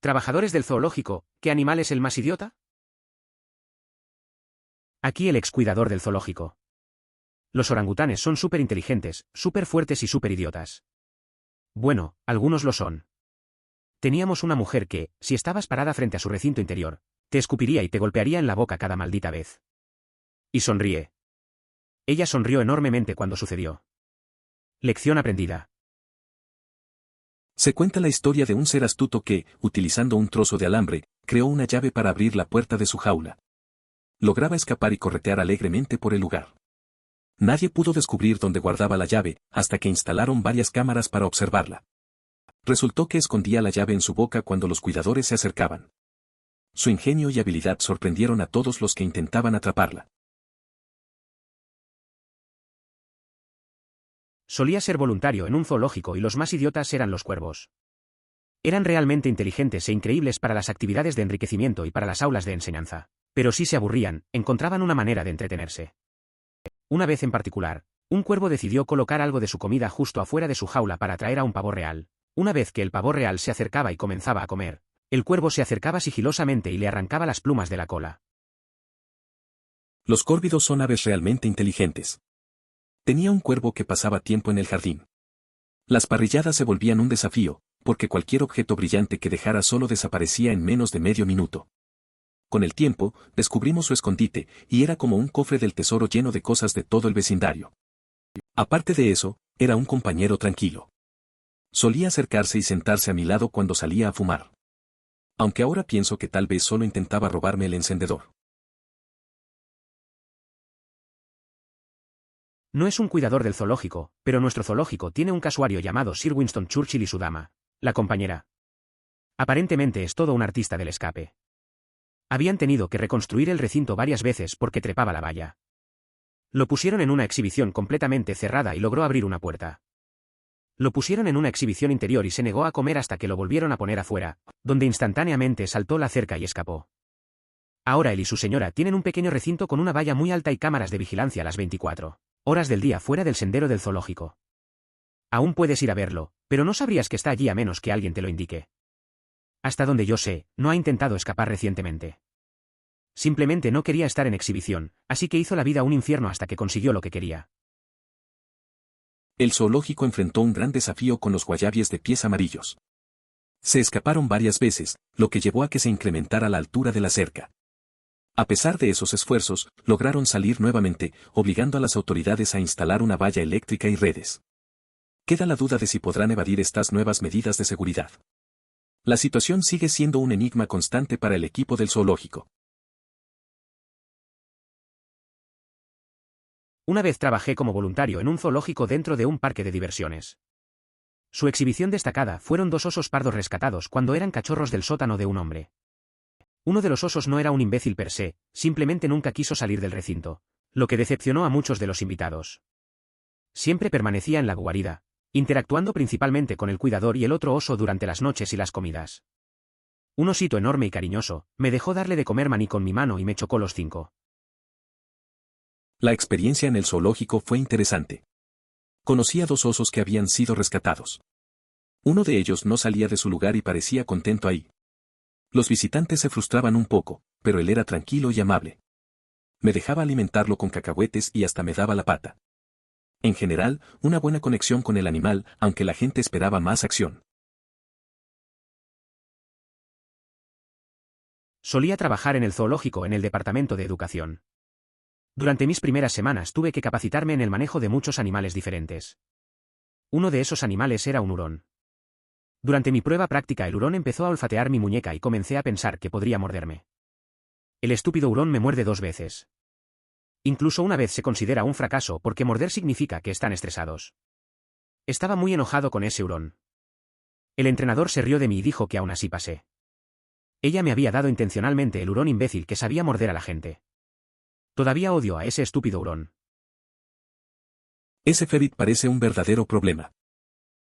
Trabajadores del zoológico, ¿qué animal es el más idiota? Aquí el excuidador del zoológico. Los orangutanes son súper inteligentes, súper fuertes y súper idiotas. Bueno, algunos lo son. Teníamos una mujer que, si estabas parada frente a su recinto interior, te escupiría y te golpearía en la boca cada maldita vez. Y sonríe. Ella sonrió enormemente cuando sucedió. Lección aprendida. Se cuenta la historia de un ser astuto que, utilizando un trozo de alambre, creó una llave para abrir la puerta de su jaula. Lograba escapar y corretear alegremente por el lugar. Nadie pudo descubrir dónde guardaba la llave, hasta que instalaron varias cámaras para observarla. Resultó que escondía la llave en su boca cuando los cuidadores se acercaban. Su ingenio y habilidad sorprendieron a todos los que intentaban atraparla. Solía ser voluntario en un zoológico y los más idiotas eran los cuervos. Eran realmente inteligentes e increíbles para las actividades de enriquecimiento y para las aulas de enseñanza. Pero si se aburrían, encontraban una manera de entretenerse. Una vez en particular, un cuervo decidió colocar algo de su comida justo afuera de su jaula para atraer a un pavo real. Una vez que el pavo real se acercaba y comenzaba a comer, el cuervo se acercaba sigilosamente y le arrancaba las plumas de la cola. Los córvidos son aves realmente inteligentes. Tenía un cuervo que pasaba tiempo en el jardín. Las parrilladas se volvían un desafío, porque cualquier objeto brillante que dejara solo desaparecía en menos de medio minuto. Con el tiempo, descubrimos su escondite, y era como un cofre del tesoro lleno de cosas de todo el vecindario. Aparte de eso, era un compañero tranquilo. Solía acercarse y sentarse a mi lado cuando salía a fumar. Aunque ahora pienso que tal vez solo intentaba robarme el encendedor. No es un cuidador del zoológico, pero nuestro zoológico tiene un casuario llamado Sir Winston Churchill y su dama, la compañera. Aparentemente es todo un artista del escape. Habían tenido que reconstruir el recinto varias veces porque trepaba la valla. Lo pusieron en una exhibición completamente cerrada y logró abrir una puerta. Lo pusieron en una exhibición interior y se negó a comer hasta que lo volvieron a poner afuera, donde instantáneamente saltó la cerca y escapó. Ahora él y su señora tienen un pequeño recinto con una valla muy alta y cámaras de vigilancia a las 24 horas del día fuera del sendero del zoológico. Aún puedes ir a verlo, pero no sabrías que está allí a menos que alguien te lo indique. Hasta donde yo sé, no ha intentado escapar recientemente. Simplemente no quería estar en exhibición, así que hizo la vida un infierno hasta que consiguió lo que quería. El zoológico enfrentó un gran desafío con los guayabies de pies amarillos. Se escaparon varias veces, lo que llevó a que se incrementara la altura de la cerca. A pesar de esos esfuerzos, lograron salir nuevamente, obligando a las autoridades a instalar una valla eléctrica y redes. Queda la duda de si podrán evadir estas nuevas medidas de seguridad. La situación sigue siendo un enigma constante para el equipo del zoológico. Una vez trabajé como voluntario en un zoológico dentro de un parque de diversiones. Su exhibición destacada fueron 2 osos pardos rescatados cuando eran cachorros del sótano de un hombre. Uno de los osos no era un imbécil per se, simplemente nunca quiso salir del recinto, lo que decepcionó a muchos de los invitados. Siempre permanecía en la guarida, interactuando principalmente con el cuidador y el otro oso durante las noches y las comidas. Un osito enorme y cariñoso, me dejó darle de comer maní con mi mano y me chocó los 5. La experiencia en el zoológico fue interesante. Conocí a 2 osos que habían sido rescatados. Uno de ellos no salía de su lugar y parecía contento ahí. Los visitantes se frustraban un poco, pero él era tranquilo y amable. Me dejaba alimentarlo con cacahuetes y hasta me daba la pata. En general, una buena conexión con el animal, aunque la gente esperaba más acción. Solía trabajar en el zoológico en el departamento de educación. Durante mis primeras semanas tuve que capacitarme en el manejo de muchos animales diferentes. Uno de esos animales era un hurón. Durante mi prueba práctica el hurón empezó a olfatear mi muñeca y comencé a pensar que podría morderme. El estúpido hurón me muerde 2 veces. Incluso una vez se considera un fracaso porque morder significa que están estresados. Estaba muy enojado con ese hurón. El entrenador se rió de mí y dijo que aún así pasé. Ella me había dado intencionalmente el hurón imbécil que sabía morder a la gente. Todavía odio a ese estúpido hurón. Ese ferret parece un verdadero problema.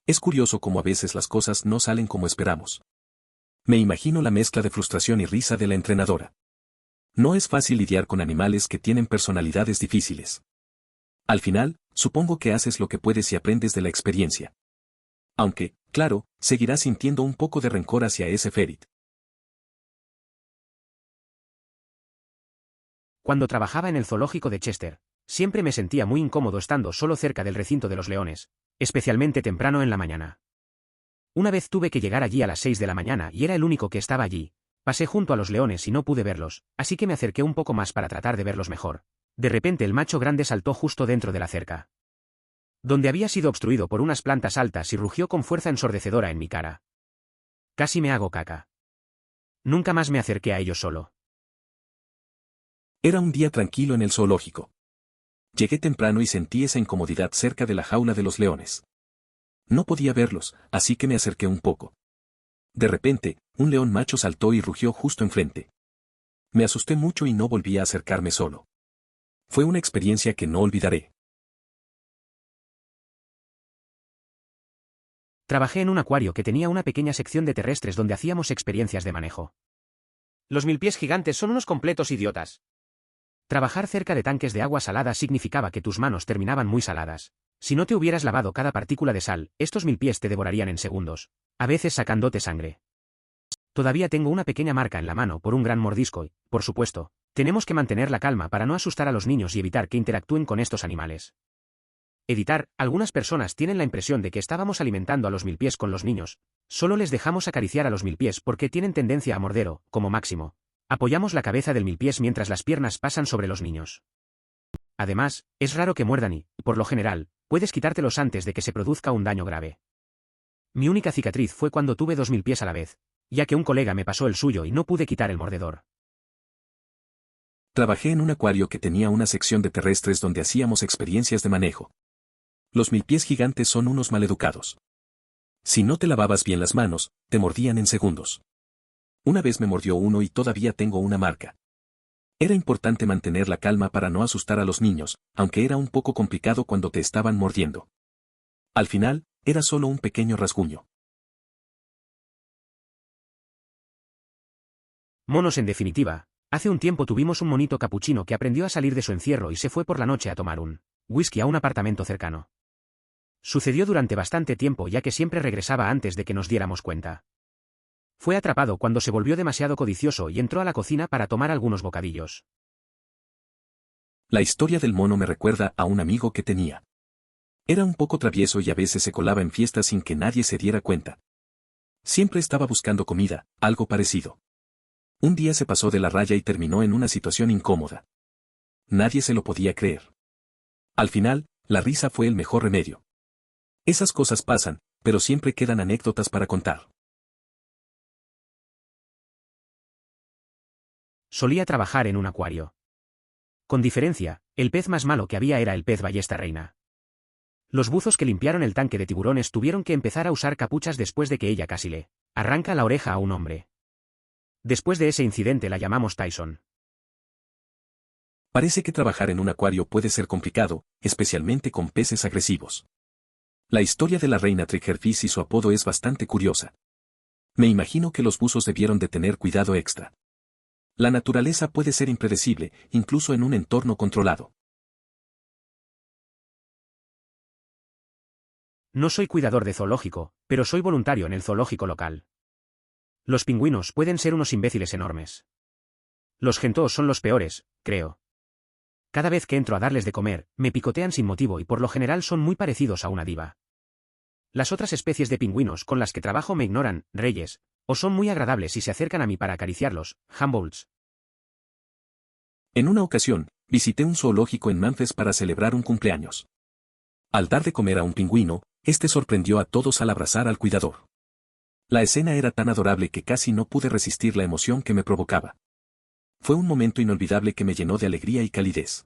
Es curioso cómo a veces las cosas no salen como esperamos. Me imagino la mezcla de frustración y risa de la entrenadora. No es fácil lidiar con animales que tienen personalidades difíciles. Al final, supongo que haces lo que puedes y aprendes de la experiencia. Aunque, claro, seguirás sintiendo un poco de rencor hacia ese ferret. Cuando trabajaba en el zoológico de Chester, siempre me sentía muy incómodo estando solo cerca del recinto de los leones, especialmente temprano en la mañana. Una vez tuve que llegar allí a las 6 de la mañana y era el único que estaba allí. Pasé junto a los leones y no pude verlos, así que me acerqué un poco más para tratar de verlos mejor. De repente el macho grande saltó justo dentro de la cerca, donde había sido obstruido por unas plantas altas, y rugió con fuerza ensordecedora en mi cara. Casi me hago caca. Nunca más me acerqué a ellos solo. Era un día tranquilo en el zoológico. Llegué temprano y sentí esa incomodidad cerca de la jaula de los leones. No podía verlos, así que me acerqué un poco. De repente, un león macho saltó y rugió justo enfrente. Me asusté mucho y no volví a acercarme solo. Fue una experiencia que no olvidaré. Trabajé en un acuario que tenía una pequeña sección de terrestres donde hacíamos experiencias de manejo. Los milpies gigantes son unos completos idiotas. Trabajar cerca de tanques de agua salada significaba que tus manos terminaban muy saladas. Si no te hubieras lavado cada partícula de sal, estos milpies te devorarían en segundos, a veces sacándote sangre. Todavía tengo una pequeña marca en la mano por un gran mordisco y, por supuesto, tenemos que mantener la calma para no asustar a los niños y evitar que interactúen con estos animales. Algunas personas tienen la impresión de que estábamos alimentando a los milpies con los niños. Solo les dejamos acariciar a los milpies porque tienen tendencia a morder o, como máximo, apoyamos la cabeza del milpies mientras las piernas pasan sobre los niños. Además, es raro que muerdan y, por lo general, puedes quitártelos antes de que se produzca un daño grave. Mi única cicatriz fue cuando tuve 2 milpies a la vez, ya que un colega me pasó el suyo y no pude quitar el mordedor. Trabajé en un acuario que tenía una sección de terrestres donde hacíamos experiencias de manejo. Los milpies gigantes son unos maleducados. Si no te lavabas bien las manos, te mordían en segundos. Una vez me mordió uno y todavía tengo una marca. Era importante mantener la calma para no asustar a los niños, aunque era un poco complicado cuando te estaban mordiendo. Al final, era solo un pequeño rasguño. Monos en definitiva. Hace un tiempo tuvimos un monito capuchino que aprendió a salir de su encierro y se fue por la noche a tomar un whisky a un apartamento cercano. Sucedió durante bastante tiempo ya que siempre regresaba antes de que nos diéramos cuenta. Fue atrapado cuando se volvió demasiado codicioso y entró a la cocina para tomar algunos bocadillos. La historia del mono me recuerda a un amigo que tenía. Era un poco travieso y a veces se colaba en fiestas sin que nadie se diera cuenta. Siempre estaba buscando comida, algo parecido. Un día se pasó de la raya y terminó en una situación incómoda. Nadie se lo podía creer. Al final, la risa fue el mejor remedio. Esas cosas pasan, pero siempre quedan anécdotas para contar. Solía trabajar en un acuario. Con diferencia, el pez más malo que había era el pez ballesta reina. Los buzos que limpiaron el tanque de tiburones tuvieron que empezar a usar capuchas después de que ella casi le arranca la oreja a un hombre. Después de ese incidente la llamamos Tyson. Parece que trabajar en un acuario puede ser complicado, especialmente con peces agresivos. La historia de la reina Triggerfish y su apodo es bastante curiosa. Me imagino que los buzos debieron de tener cuidado extra. La naturaleza puede ser impredecible, incluso en un entorno controlado. No soy cuidador de zoológico, pero soy voluntario en el zoológico local. Los pingüinos pueden ser unos imbéciles enormes. Los gentoos son los peores, creo. Cada vez que entro a darles de comer, me picotean sin motivo y por lo general son muy parecidos a una diva. Las otras especies de pingüinos con las que trabajo me ignoran, reyes, o son muy agradables y se acercan a mí para acariciarlos, Humboldts. En una ocasión, visité un zoológico en Memphis para celebrar un cumpleaños. Al dar de comer a un pingüino, este sorprendió a todos al abrazar al cuidador. La escena era tan adorable que casi no pude resistir la emoción que me provocaba. Fue un momento inolvidable que me llenó de alegría y calidez.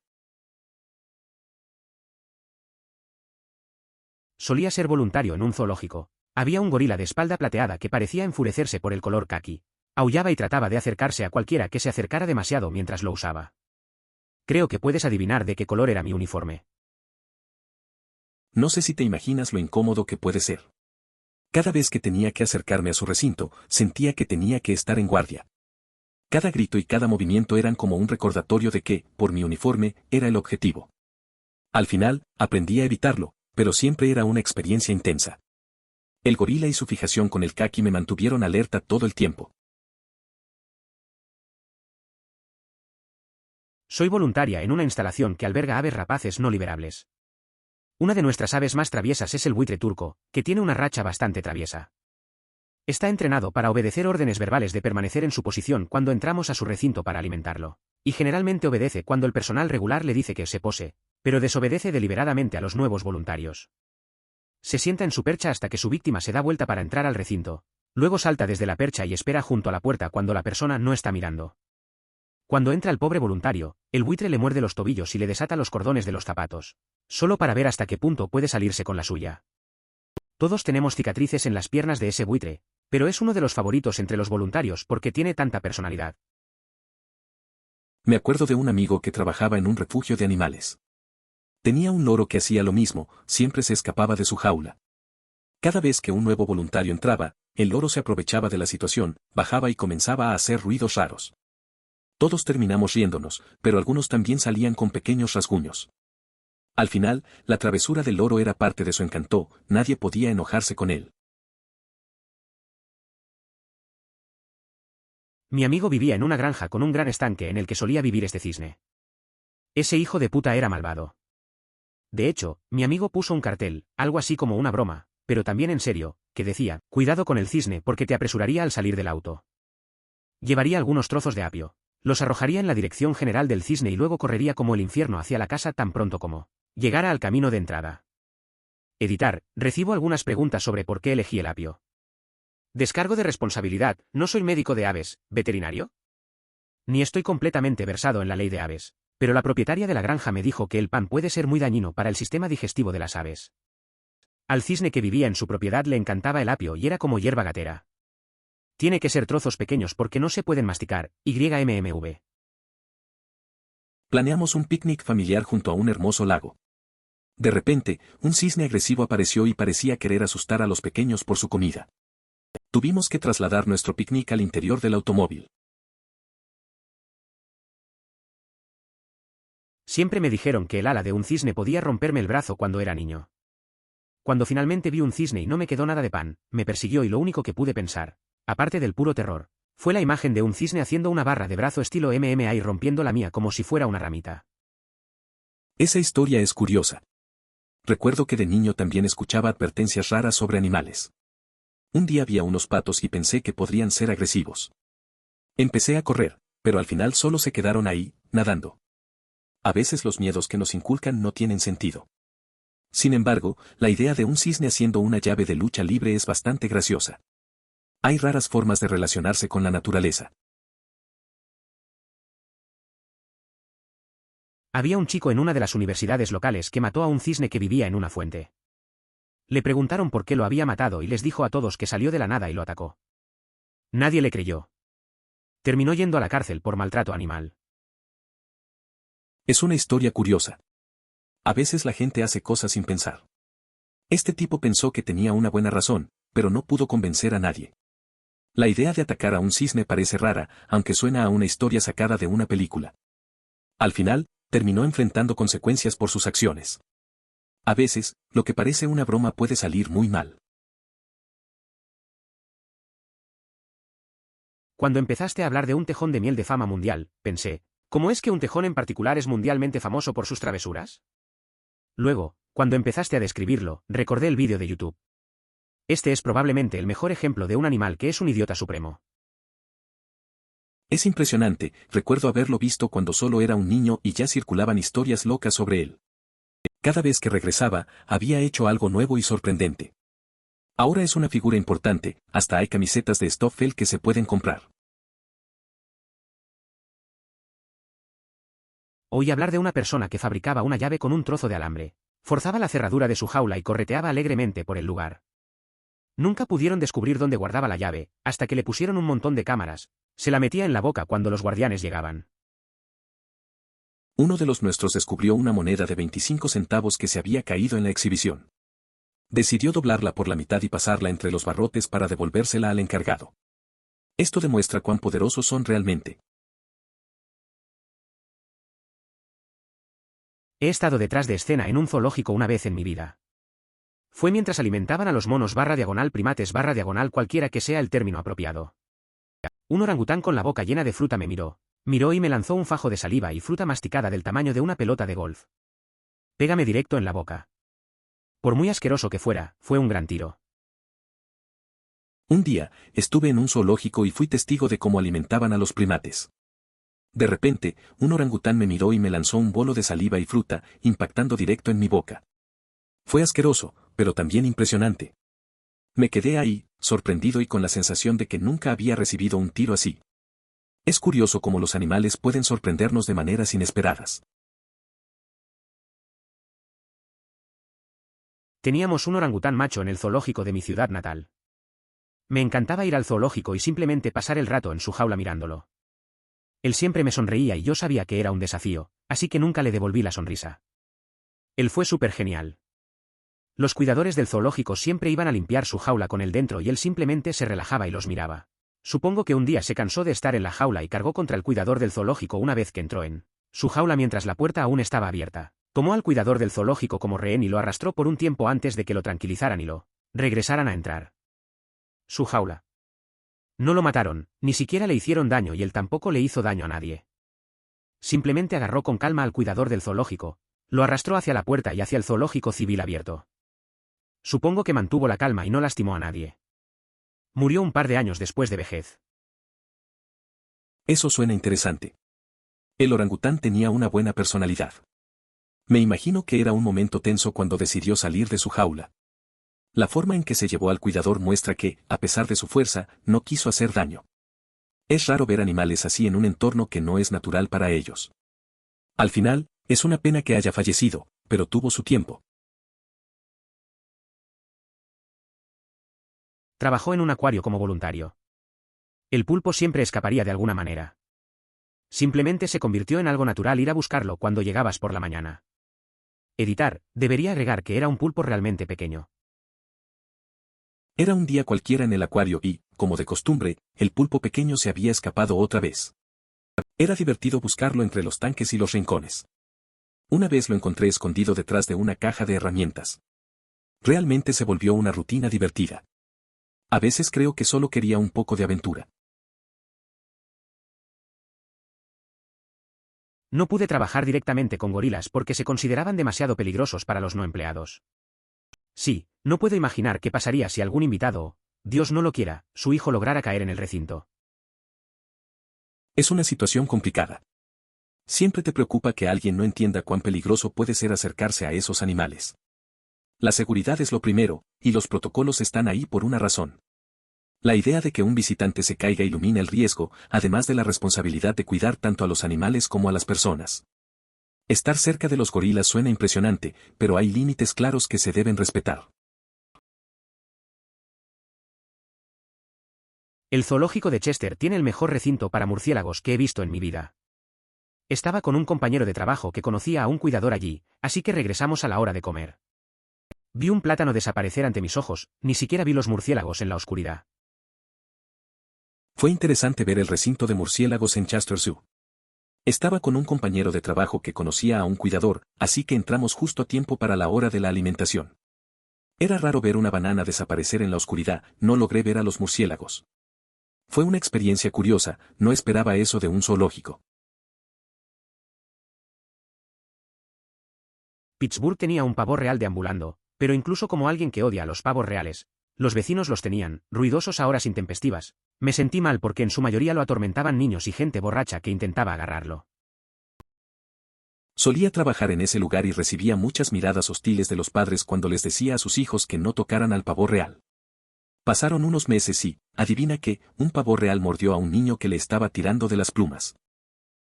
Solía ser voluntario en un zoológico. Había un gorila de espalda plateada que parecía enfurecerse por el color caqui. Aullaba y trataba de acercarse a cualquiera que se acercara demasiado mientras lo usaba. Creo que puedes adivinar de qué color era mi uniforme. No sé si te imaginas lo incómodo que puede ser. Cada vez que tenía que acercarme a su recinto, sentía que tenía que estar en guardia. Cada grito y cada movimiento eran como un recordatorio de que, por mi uniforme, era el objetivo. Al final, aprendí a evitarlo, pero siempre era una experiencia intensa. El gorila y su fijación con el caqui me mantuvieron alerta todo el tiempo. Soy voluntaria en una instalación que alberga aves rapaces no liberables. Una de nuestras aves más traviesas es el buitre turco, que tiene una racha bastante traviesa. Está entrenado para obedecer órdenes verbales de permanecer en su posición cuando entramos a su recinto para alimentarlo, y generalmente obedece cuando el personal regular le dice que se pose, pero desobedece deliberadamente a los nuevos voluntarios. Se sienta en su percha hasta que su víctima se da vuelta para entrar al recinto, luego salta desde la percha y espera junto a la puerta cuando la persona no está mirando. Cuando entra el pobre voluntario, el buitre le muerde los tobillos y le desata los cordones de los zapatos, solo para ver hasta qué punto puede salirse con la suya. Todos tenemos cicatrices en las piernas de ese buitre, pero es uno de los favoritos entre los voluntarios porque tiene tanta personalidad. Me acuerdo de un amigo que trabajaba en un refugio de animales. Tenía un loro que hacía lo mismo, siempre se escapaba de su jaula. Cada vez que un nuevo voluntario entraba, el loro se aprovechaba de la situación, bajaba y comenzaba a hacer ruidos raros. Todos terminamos riéndonos, pero algunos también salían con pequeños rasguños. Al final, la travesura del loro era parte de su encanto, nadie podía enojarse con él. Mi amigo vivía en una granja con un gran estanque en el que solía vivir este cisne. Ese hijo de puta era malvado. De hecho, mi amigo puso un cartel, algo así como una broma, pero también en serio, que decía, cuidado con el cisne porque te apresuraría al salir del auto. Llevaría algunos trozos de apio, los arrojaría en la dirección general del cisne y luego correría como el infierno hacia la casa tan pronto como llegara al camino de entrada. Editar, recibo algunas preguntas sobre por qué elegí el apio. Descargo de responsabilidad, no soy médico de aves, ¿veterinario? Ni estoy completamente versado en la ley de aves, pero la propietaria de la granja me dijo que el pan puede ser muy dañino para el sistema digestivo de las aves. Al cisne que vivía en su propiedad le encantaba el apio y era como hierba gatera. Tiene que ser trozos pequeños porque no se pueden masticar, YMMV. Planeamos un picnic familiar junto a un hermoso lago. De repente, un cisne agresivo apareció y parecía querer asustar a los pequeños por su comida. Tuvimos que trasladar nuestro picnic al interior del automóvil. Siempre me dijeron que el ala de un cisne podía romperme el brazo cuando era niño. Cuando finalmente vi un cisne y no me quedó nada de pan, me persiguió y lo único que pude pensar, aparte del puro terror, fue la imagen de un cisne haciendo una barra de brazo estilo MMA y rompiendo la mía como si fuera una ramita. Esa historia es curiosa. Recuerdo que de niño también escuchaba advertencias raras sobre animales. Un día vi a unos patos y pensé que podrían ser agresivos. Empecé a correr, pero al final solo se quedaron ahí, nadando. A veces los miedos que nos inculcan no tienen sentido. Sin embargo, la idea de un cisne haciendo una llave de lucha libre es bastante graciosa. Hay raras formas de relacionarse con la naturaleza. Había un chico en una de las universidades locales que mató a un cisne que vivía en una fuente. Le preguntaron por qué lo había matado y les dijo a todos que salió de la nada y lo atacó. Nadie le creyó. Terminó yendo a la cárcel por maltrato animal. Es una historia curiosa. A veces la gente hace cosas sin pensar. Este tipo pensó que tenía una buena razón, pero no pudo convencer a nadie. La idea de atacar a un cisne parece rara, aunque suena a una historia sacada de una película. Al final, terminó enfrentando consecuencias por sus acciones. A veces, lo que parece una broma puede salir muy mal. Cuando empezaste a hablar de un tejón de miel de fama mundial, pensé, ¿cómo es que un tejón en particular es mundialmente famoso por sus travesuras? Luego, cuando empezaste a describirlo, recordé el vídeo de YouTube. Este es probablemente el mejor ejemplo de un animal que es un idiota supremo. Es impresionante, recuerdo haberlo visto cuando solo era un niño y ya circulaban historias locas sobre él. Cada vez que regresaba, había hecho algo nuevo y sorprendente. Ahora es una figura importante, hasta hay camisetas de Stoffel que se pueden comprar. Oí hablar de una persona que fabricaba una llave con un trozo de alambre, forzaba la cerradura de su jaula y correteaba alegremente por el lugar. Nunca pudieron descubrir dónde guardaba la llave, hasta que le pusieron un montón de cámaras, se la metía en la boca cuando los guardianes llegaban. Uno de los nuestros descubrió una moneda de 25 centavos que se había caído en la exhibición. Decidió doblarla por la mitad y pasarla entre los barrotes para devolvérsela al encargado. Esto demuestra cuán poderosos son realmente. He estado detrás de escena en un zoológico una vez en mi vida. Fue mientras alimentaban a los monos /primates / cualquiera que sea el término apropiado. Un orangután con la boca llena de fruta me miró, Miró y me lanzó un fajo de saliva y fruta masticada del tamaño de una pelota de golf. Pégame directo en la boca. Por muy asqueroso que fuera, fue un gran tiro. Un día, estuve en un zoológico y fui testigo de cómo alimentaban a los primates. De repente, un orangután me miró y me lanzó un bolo de saliva y fruta, impactando directo en mi boca. Fue asqueroso, pero también impresionante. Me quedé ahí, sorprendido y con la sensación de que nunca había recibido un tiro así. Es curioso cómo los animales pueden sorprendernos de maneras inesperadas. Teníamos un orangután macho en el zoológico de mi ciudad natal. Me encantaba ir al zoológico y simplemente pasar el rato en su jaula mirándolo. Él siempre me sonreía y yo sabía que era un desafío, así que nunca le devolví la sonrisa. Él fue súper genial. Los cuidadores del zoológico siempre iban a limpiar su jaula con él dentro y él simplemente se relajaba y los miraba. Supongo que un día se cansó de estar en la jaula y cargó contra el cuidador del zoológico una vez que entró en su jaula mientras la puerta aún estaba abierta. Tomó al cuidador del zoológico como rehén y lo arrastró por un tiempo antes de que lo tranquilizaran y lo regresaran a entrar. Su jaula. No lo mataron, ni siquiera le hicieron daño y él tampoco le hizo daño a nadie. Simplemente agarró con calma al cuidador del zoológico, lo arrastró hacia la puerta y hacia el zoológico civil abierto. Supongo que mantuvo la calma y no lastimó a nadie. Murió un par de años después de vejez. Eso suena interesante. El orangután tenía una buena personalidad. Me imagino que era un momento tenso cuando decidió salir de su jaula. La forma en que se llevó al cuidador muestra que, a pesar de su fuerza, no quiso hacer daño. Es raro ver animales así en un entorno que no es natural para ellos. Al final, es una pena que haya fallecido, pero tuvo su tiempo. Trabajó en un acuario como voluntario. El pulpo siempre escaparía de alguna manera. Simplemente se convirtió en algo natural ir a buscarlo cuando llegabas por la mañana. Editar, debería agregar que era un pulpo realmente pequeño. Era un día cualquiera en el acuario y, como de costumbre, el pulpo pequeño se había escapado otra vez. Era divertido buscarlo entre los tanques y los rincones. Una vez lo encontré escondido detrás de una caja de herramientas. Realmente se volvió una rutina divertida. A veces creo que solo quería un poco de aventura. No pude trabajar directamente con gorilas porque se consideraban demasiado peligrosos para los no empleados. Sí, no puedo imaginar qué pasaría si algún invitado o, Dios no lo quiera, su hijo lograra caer en el recinto. Es una situación complicada. Siempre te preocupa que alguien no entienda cuán peligroso puede ser acercarse a esos animales. La seguridad es lo primero, y los protocolos están ahí por una razón. La idea de que un visitante se caiga ilumina el riesgo, además de la responsabilidad de cuidar tanto a los animales como a las personas. Estar cerca de los gorilas suena impresionante, pero hay límites claros que se deben respetar. El zoológico de Chester tiene el mejor recinto para murciélagos que he visto en mi vida. Estaba con un compañero de trabajo que conocía a un cuidador allí, así que regresamos a la hora de comer. Vi un plátano desaparecer ante mis ojos, ni siquiera vi los murciélagos en la oscuridad. Fue interesante ver el recinto de murciélagos en Chester Zoo. Estaba con un compañero de trabajo que conocía a un cuidador, así que entramos justo a tiempo para la hora de la alimentación. Era raro ver una banana desaparecer en la oscuridad, no logré ver a los murciélagos. Fue una experiencia curiosa, no esperaba eso de un zoológico. Pittsburgh tenía un pavo real deambulando, pero incluso como alguien que odia a los pavos reales, los vecinos los tenían, ruidosos a horas intempestivas. Me sentí mal porque en su mayoría lo atormentaban niños y gente borracha que intentaba agarrarlo. Solía trabajar en ese lugar y recibía muchas miradas hostiles de los padres cuando les decía a sus hijos que no tocaran al pavo real. Pasaron unos meses y, adivina qué, un pavo real mordió a un niño que le estaba tirando de las plumas.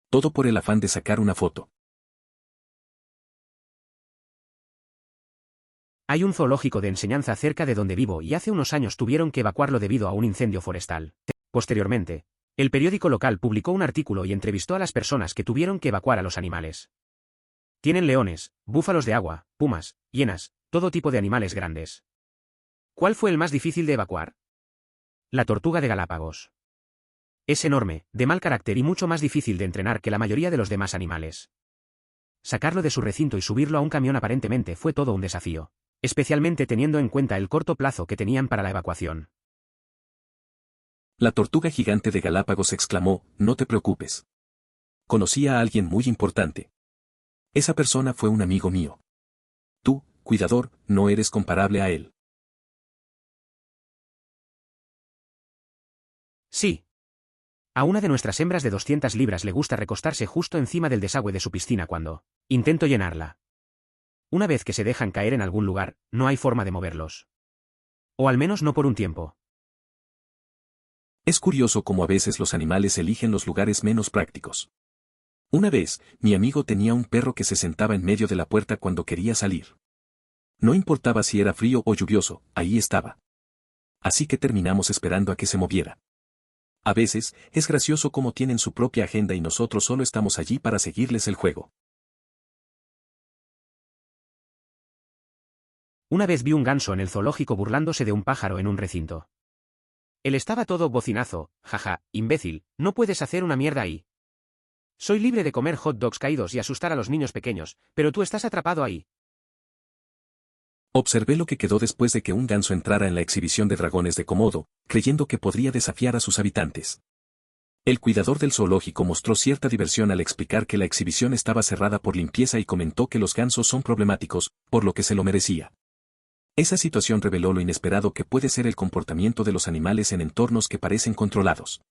Todo por el afán de sacar una foto. Hay un zoológico de enseñanza cerca de donde vivo y hace unos años tuvieron que evacuarlo debido a un incendio forestal. Posteriormente, el periódico local publicó un artículo y entrevistó a las personas que tuvieron que evacuar a los animales. Tienen leones, búfalos de agua, pumas, hienas, todo tipo de animales grandes. ¿Cuál fue el más difícil de evacuar? La tortuga de Galápagos. Es enorme, de mal carácter y mucho más difícil de entrenar que la mayoría de los demás animales. Sacarlo de su recinto y subirlo a un camión aparentemente fue todo un desafío, especialmente teniendo en cuenta el corto plazo que tenían para la evacuación. La tortuga gigante de Galápagos exclamó, no te preocupes. Conocí a alguien muy importante. Esa persona fue un amigo mío. Tú, cuidador, no eres comparable a él. Sí. A una de nuestras hembras de 200 libras le gusta recostarse justo encima del desagüe de su piscina cuando intento llenarla. Una vez que se dejan caer en algún lugar, no hay forma de moverlos. O al menos no por un tiempo. Es curioso cómo a veces los animales eligen los lugares menos prácticos. Una vez, mi amigo tenía un perro que se sentaba en medio de la puerta cuando quería salir. No importaba si era frío o lluvioso, ahí estaba. Así que terminamos esperando a que se moviera. A veces, es gracioso cómo tienen su propia agenda y nosotros solo estamos allí para seguirles el juego. Una vez vi un ganso en el zoológico burlándose de un pájaro en un recinto. Él estaba todo bocinazo, jaja, imbécil, no puedes hacer una mierda ahí. Soy libre de comer hot dogs caídos y asustar a los niños pequeños, pero tú estás atrapado ahí. Observé lo que quedó después de que un ganso entrara en la exhibición de dragones de Komodo, creyendo que podría desafiar a sus habitantes. El cuidador del zoológico mostró cierta diversión al explicar que la exhibición estaba cerrada por limpieza y comentó que los gansos son problemáticos, por lo que se lo merecía. Esa situación reveló lo inesperado que puede ser el comportamiento de los animales en entornos que parecen controlados.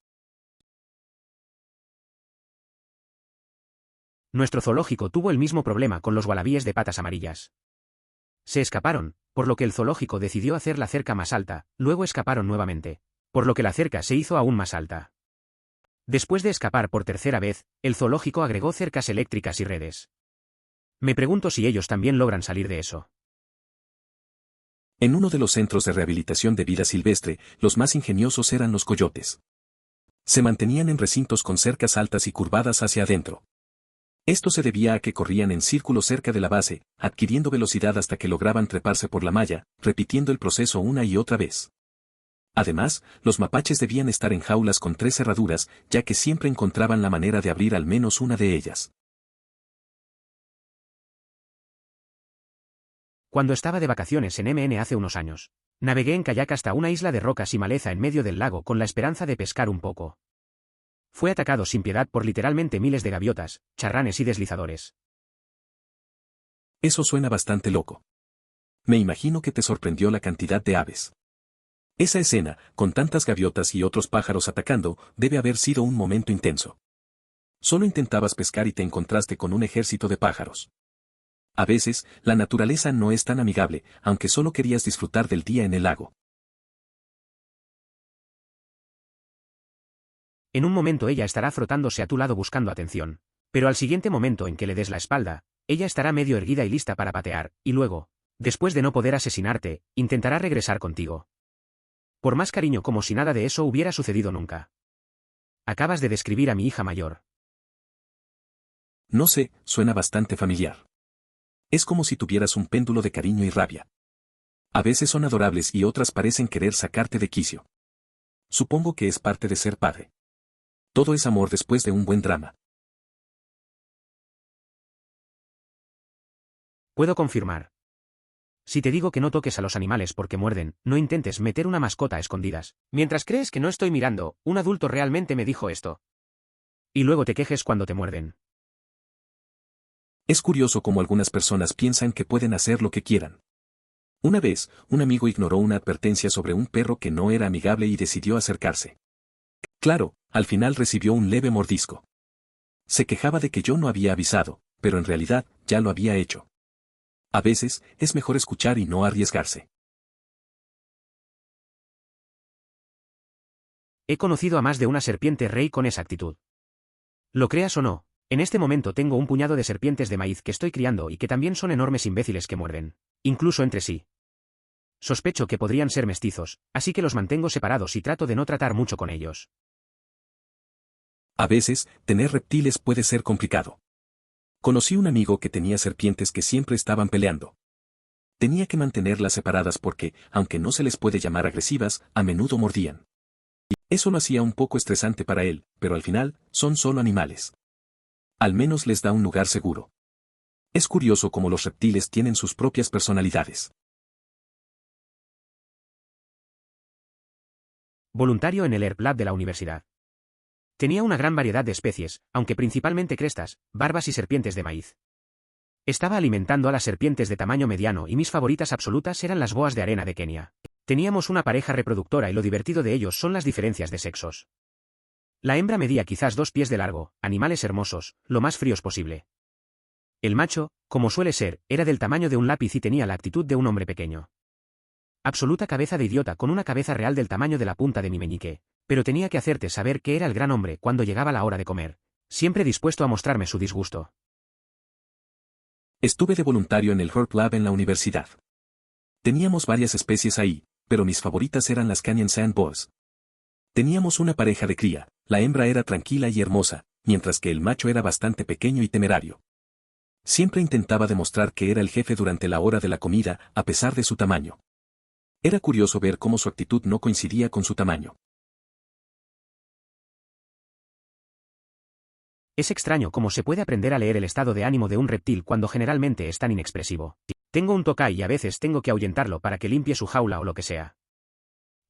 Nuestro zoológico tuvo el mismo problema con los wallabies de patas amarillas. Se escaparon, por lo que el zoológico decidió hacer la cerca más alta, luego escaparon nuevamente, por lo que la cerca se hizo aún más alta. Después de escapar por tercera vez, el zoológico agregó cercas eléctricas y redes. Me pregunto si ellos también logran salir de eso. En uno de los centros de rehabilitación de vida silvestre, los más ingeniosos eran los coyotes. Se mantenían en recintos con cercas altas y curvadas hacia adentro. Esto se debía a que corrían en círculo cerca de la base, adquiriendo velocidad hasta que lograban treparse por la malla, repitiendo el proceso una y otra vez. Además, los mapaches debían estar en jaulas con 3 cerraduras, ya que siempre encontraban la manera de abrir al menos una de ellas. Cuando estaba de vacaciones en MN hace unos años, navegué en kayak hasta una isla de rocas y maleza en medio del lago con la esperanza de pescar un poco. Fue atacado sin piedad por literalmente miles de gaviotas, charranes y deslizadores. Eso suena bastante loco. Me imagino que te sorprendió la cantidad de aves. Esa escena, con tantas gaviotas y otros pájaros atacando, debe haber sido un momento intenso. Solo intentabas pescar y te encontraste con un ejército de pájaros. A veces, la naturaleza no es tan amigable, aunque solo querías disfrutar del día en el lago. En un momento ella estará frotándose a tu lado buscando atención, pero al siguiente momento en que le des la espalda, ella estará medio erguida y lista para patear, y luego, después de no poder asesinarte, intentará regresar contigo. Por más cariño como si nada de eso hubiera sucedido nunca. Acabas de describir a mi hija mayor. No sé, suena bastante familiar. Es como si tuvieras un péndulo de cariño y rabia. A veces son adorables y otras parecen querer sacarte de quicio. Supongo que es parte de ser padre. Todo es amor después de un buen drama. Puedo confirmar. Si te digo que no toques a los animales porque muerden, no intentes meter una mascota a escondidas. Mientras crees que no estoy mirando, un adulto realmente me dijo esto. Y luego te quejes cuando te muerden. Es curioso cómo algunas personas piensan que pueden hacer lo que quieran. Una vez, un amigo ignoró una advertencia sobre un perro que no era amigable y decidió acercarse. Claro, al final recibió un leve mordisco. Se quejaba de que yo no había avisado, pero en realidad, ya lo había hecho. A veces, es mejor escuchar y no arriesgarse. He conocido a más de una serpiente rey con esa actitud. Lo creas o no, en este momento tengo un puñado de serpientes de maíz que estoy criando y que también son enormes imbéciles que muerden, incluso entre sí. Sospecho que podrían ser mestizos, así que los mantengo separados y trato de no tratar mucho con ellos. A veces, tener reptiles puede ser complicado. Conocí un amigo que tenía serpientes que siempre estaban peleando. Tenía que mantenerlas separadas porque, aunque no se les puede llamar agresivas, a menudo mordían. Eso lo hacía un poco estresante para él, pero al final, son solo animales. Al menos les da un lugar seguro. Es curioso cómo los reptiles tienen sus propias personalidades. Voluntario en el Airplab de la universidad. Tenía una gran variedad de especies, aunque principalmente crestas, barbas y serpientes de maíz. Estaba alimentando a las serpientes de tamaño mediano y mis favoritas absolutas eran las boas de arena de Kenia. Teníamos una pareja reproductora y lo divertido de ellos son las diferencias de sexos. La hembra medía quizás 2 pies de largo, animales hermosos, lo más fríos posible. El macho, como suele ser, era del tamaño de un lápiz y tenía la actitud de un hombre pequeño. Absoluta cabeza de idiota con una cabeza real del tamaño de la punta de mi meñique, pero tenía que hacerte saber que era el gran hombre cuando llegaba la hora de comer, siempre dispuesto a mostrarme su disgusto. Estuve de voluntario en el Herb Lab en la universidad. Teníamos varias especies ahí, pero mis favoritas eran las Canyon Sand Boas. Teníamos una pareja de cría, la hembra era tranquila y hermosa, mientras que el macho era bastante pequeño y temerario. Siempre intentaba demostrar que era el jefe durante la hora de la comida, a pesar de su tamaño. Era curioso ver cómo su actitud no coincidía con su tamaño. Es extraño cómo se puede aprender a leer el estado de ánimo de un reptil cuando generalmente es tan inexpresivo. Tengo un tokai y a veces tengo que ahuyentarlo para que limpie su jaula o lo que sea.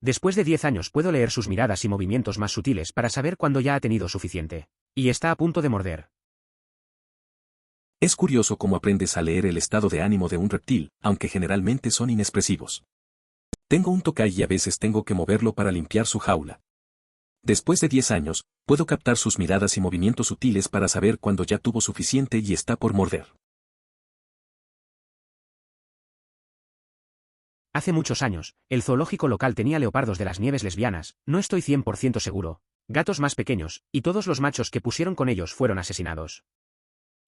Después de 10 años puedo leer sus miradas y movimientos más sutiles para saber cuándo ya ha tenido suficiente. Y está a punto de morder. Es curioso cómo aprendes a leer el estado de ánimo de un reptil, aunque generalmente son inexpresivos. Tengo un tokai y a veces tengo que moverlo para limpiar su jaula. Después de 10 años, puedo captar sus miradas y movimientos sutiles para saber cuándo ya tuvo suficiente y está por morder. Hace muchos años, el zoológico local tenía leopardos de las nieves lesbianas, no estoy 100% seguro, gatos más pequeños, y todos los machos que pusieron con ellos fueron asesinados.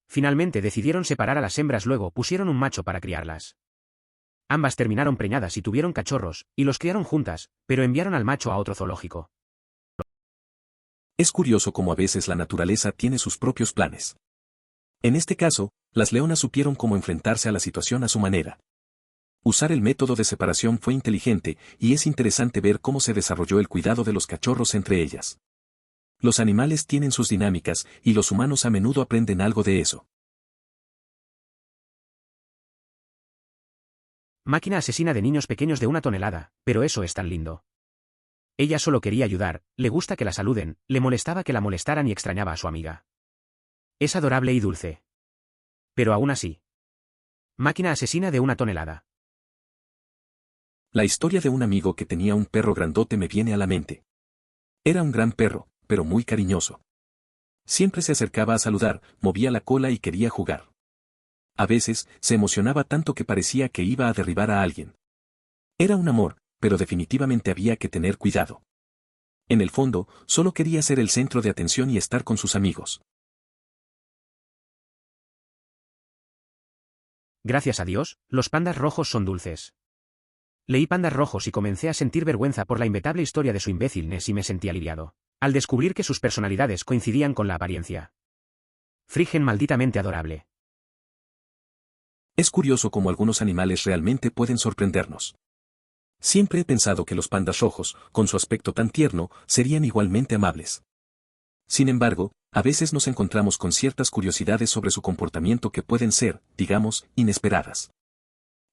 Finalmente decidieron separar a las hembras, luego pusieron un macho para criarlas. Ambas terminaron preñadas y tuvieron cachorros, y los criaron juntas, pero enviaron al macho a otro zoológico. Es curioso cómo a veces la naturaleza tiene sus propios planes. En este caso, las leonas supieron cómo enfrentarse a la situación a su manera. Usar el método de separación fue inteligente, y es interesante ver cómo se desarrolló el cuidado de los cachorros entre ellas. Los animales tienen sus dinámicas, y los humanos a menudo aprenden algo de eso. Máquina asesina de niños pequeños de 1 tonelada, pero eso es tan lindo. Ella solo quería ayudar, le gusta que la saluden, le molestaba que la molestaran y extrañaba a su amiga. Es adorable y dulce. Pero aún así. Máquina asesina de 1 tonelada. La historia de un amigo que tenía un perro grandote me viene a la mente. Era un gran perro, pero muy cariñoso. Siempre se acercaba a saludar, movía la cola y quería jugar. A veces, se emocionaba tanto que parecía que iba a derribar a alguien. Era un amor, pero definitivamente había que tener cuidado. En el fondo, solo quería ser el centro de atención y estar con sus amigos. Gracias a Dios, los pandas rojos son dulces. Leí Pandas Rojos y comencé a sentir vergüenza por la invetable historia de su imbécilness y me sentí aliviado, al descubrir que sus personalidades coincidían con la apariencia. Frigen malditamente adorable. Es curioso cómo algunos animales realmente pueden sorprendernos. Siempre he pensado que los pandas rojos, con su aspecto tan tierno, serían igualmente amables. Sin embargo, a veces nos encontramos con ciertas curiosidades sobre su comportamiento que pueden ser, digamos, inesperadas.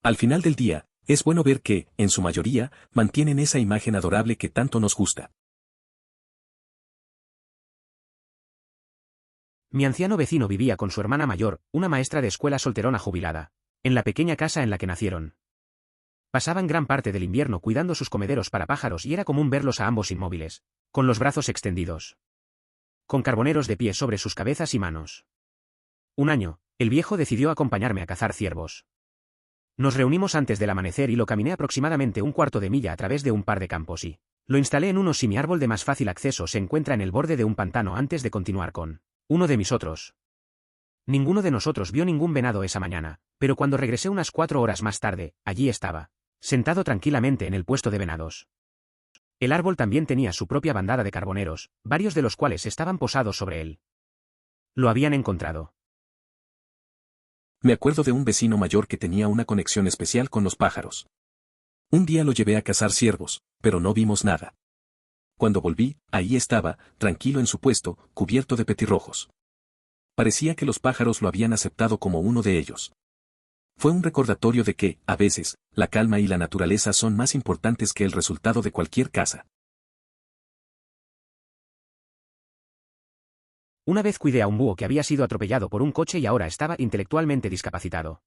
Al final del día, es bueno ver que, en su mayoría, mantienen esa imagen adorable que tanto nos gusta. Mi anciano vecino vivía con su hermana mayor, una maestra de escuela solterona jubilada, en la pequeña casa en la que nacieron. Pasaban gran parte del invierno cuidando sus comederos para pájaros y era común verlos a ambos inmóviles, con los brazos extendidos, con carboneros de pie sobre sus cabezas y manos. Un año, el viejo decidió acompañarme a cazar ciervos. Nos reunimos antes del amanecer y lo caminé aproximadamente 1/4 de milla a través de un par de campos y lo instalé en uno si mi árbol de más fácil acceso se encuentra en el borde de un pantano antes de continuar con uno de mis otros. Ninguno de nosotros vio ningún venado esa mañana, pero cuando regresé unas 4 horas más tarde, allí estaba, sentado tranquilamente en el puesto de venados. El árbol también tenía su propia bandada de carboneros, varios de los cuales estaban posados sobre él. Lo habían encontrado. Me acuerdo de un vecino mayor que tenía una conexión especial con los pájaros. Un día lo llevé a cazar ciervos, pero no vimos nada. Cuando volví, ahí estaba, tranquilo en su puesto, cubierto de petirrojos. Parecía que los pájaros lo habían aceptado como uno de ellos. Fue un recordatorio de que, a veces, la calma y la naturaleza son más importantes que el resultado de cualquier caza. Una vez cuidé a un búho que había sido atropellado por un coche y ahora estaba intelectualmente discapacitado.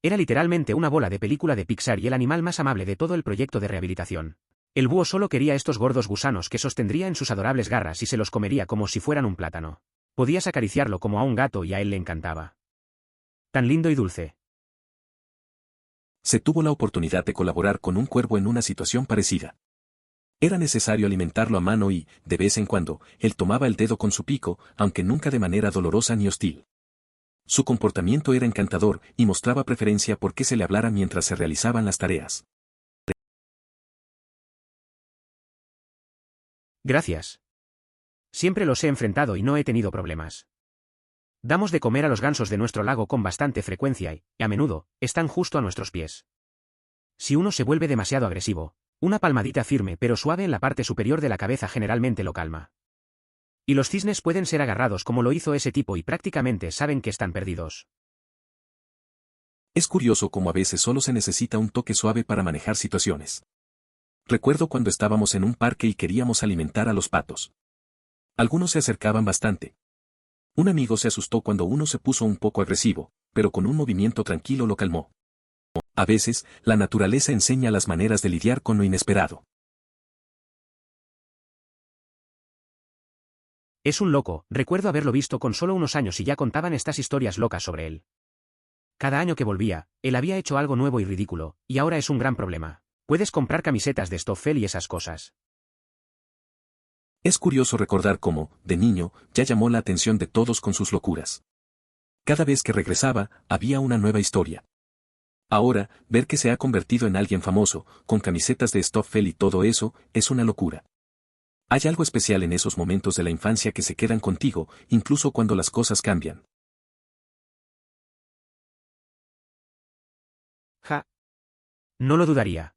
Era literalmente una bola de película de Pixar y el animal más amable de todo el proyecto de rehabilitación. El búho solo quería estos gordos gusanos que sostendría en sus adorables garras y se los comería como si fueran un plátano. Podías acariciarlo como a un gato y a él le encantaba. Tan lindo y dulce. Se tuvo la oportunidad de colaborar con un cuervo en una situación parecida. Era necesario alimentarlo a mano y, de vez en cuando, él tomaba el dedo con su pico, aunque nunca de manera dolorosa ni hostil. Su comportamiento era encantador y mostraba preferencia por que se le hablara mientras se realizaban las tareas. Gracias. Siempre los he enfrentado y no he tenido problemas. Damos de comer a los gansos de nuestro lago con bastante frecuencia y, a menudo, están justo a nuestros pies. Si uno se vuelve demasiado agresivo, una palmadita firme pero suave en la parte superior de la cabeza generalmente lo calma. Y los cisnes pueden ser agarrados como lo hizo ese tipo y prácticamente saben que están perdidos. Es curioso cómo a veces solo se necesita un toque suave para manejar situaciones. Recuerdo cuando estábamos en un parque y queríamos alimentar a los patos. Algunos se acercaban bastante. Un amigo se asustó cuando uno se puso un poco agresivo, pero con un movimiento tranquilo lo calmó. A veces, la naturaleza enseña las maneras de lidiar con lo inesperado. Es un loco, recuerdo haberlo visto con solo unos años y ya contaban estas historias locas sobre él. Cada año que volvía, él había hecho algo nuevo y ridículo, y ahora es un gran problema. Puedes comprar camisetas de Stoffel y esas cosas. Es curioso recordar cómo, de niño, ya llamó la atención de todos con sus locuras. Cada vez que regresaba, había una nueva historia. Ahora, ver que se ha convertido en alguien famoso, con camisetas de Stoffel y todo eso, es una locura. Hay algo especial en esos momentos de la infancia que se quedan contigo, incluso cuando las cosas cambian. Ja. No lo dudaría.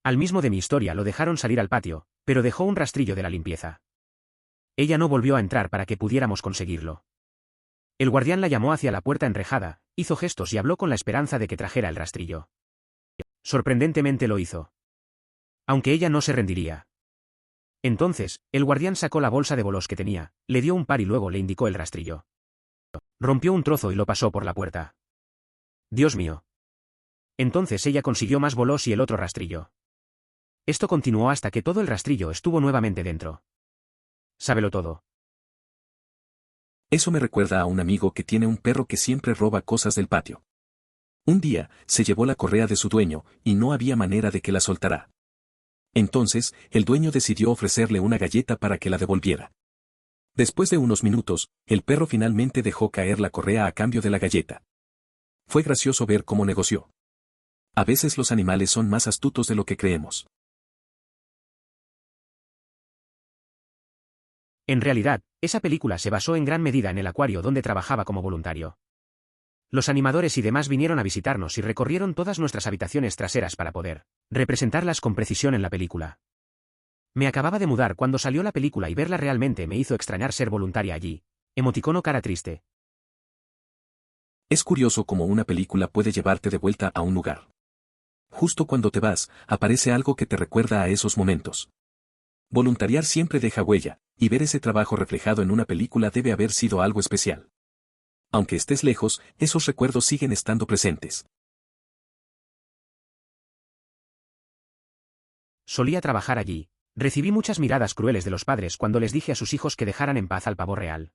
Al mismo de mi historia lo dejaron salir al patio, pero dejó un rastrillo de la limpieza. Ella no volvió a entrar para que pudiéramos conseguirlo. El guardián la llamó hacia la puerta enrejada, hizo gestos y habló con la esperanza de que trajera el rastrillo. Sorprendentemente lo hizo. Aunque ella no se rendiría. Entonces, el guardián sacó la bolsa de bolos que tenía, le dio un par y luego le indicó el rastrillo. Rompió un trozo y lo pasó por la puerta. Dios mío. Entonces ella consiguió más bolos y el otro rastrillo. Esto continuó hasta que todo el rastrillo estuvo nuevamente dentro. Sábelo todo. Eso me recuerda a un amigo que tiene un perro que siempre roba cosas del patio. Un día, se llevó la correa de su dueño, y no había manera de que la soltara. Entonces, el dueño decidió ofrecerle una galleta para que la devolviera. Después de unos minutos, el perro finalmente dejó caer la correa a cambio de la galleta. Fue gracioso ver cómo negoció. A veces los animales son más astutos de lo que creemos. En realidad, esa película se basó en gran medida en el acuario donde trabajaba como voluntario. Los animadores y demás vinieron a visitarnos y recorrieron todas nuestras habitaciones traseras para poder representarlas con precisión en la película. Me acababa de mudar cuando salió la película y verla realmente me hizo extrañar ser voluntaria allí. Emoticono cara triste. Es curioso cómo una película puede llevarte de vuelta a un lugar. Justo cuando te vas, aparece algo que te recuerda a esos momentos. Voluntariar siempre deja huella, y ver ese trabajo reflejado en una película debe haber sido algo especial. Aunque estés lejos, esos recuerdos siguen estando presentes. Solía trabajar allí. Recibí muchas miradas crueles de los padres cuando les dije a sus hijos que dejaran en paz al pavo real.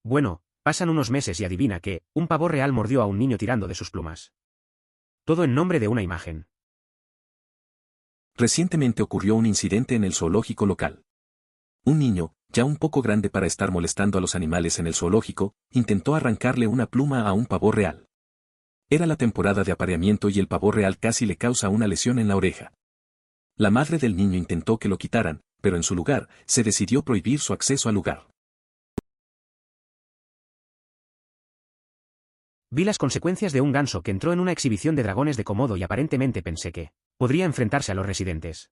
Bueno, pasan unos meses y adivina que, un pavo real mordió a un niño tirando de sus plumas. Todo en nombre de una imagen. Recientemente ocurrió un incidente en el zoológico local. Un niño, ya un poco grande para estar molestando a los animales en el zoológico, intentó arrancarle una pluma a un pavo real. Era la temporada de apareamiento y el pavo real casi le causa una lesión en la oreja. La madre del niño intentó que lo quitaran, pero en su lugar, se decidió prohibir su acceso al lugar. Vi las consecuencias de un ganso que entró en una exhibición de dragones de Komodo y aparentemente pensé que podría enfrentarse a los residentes.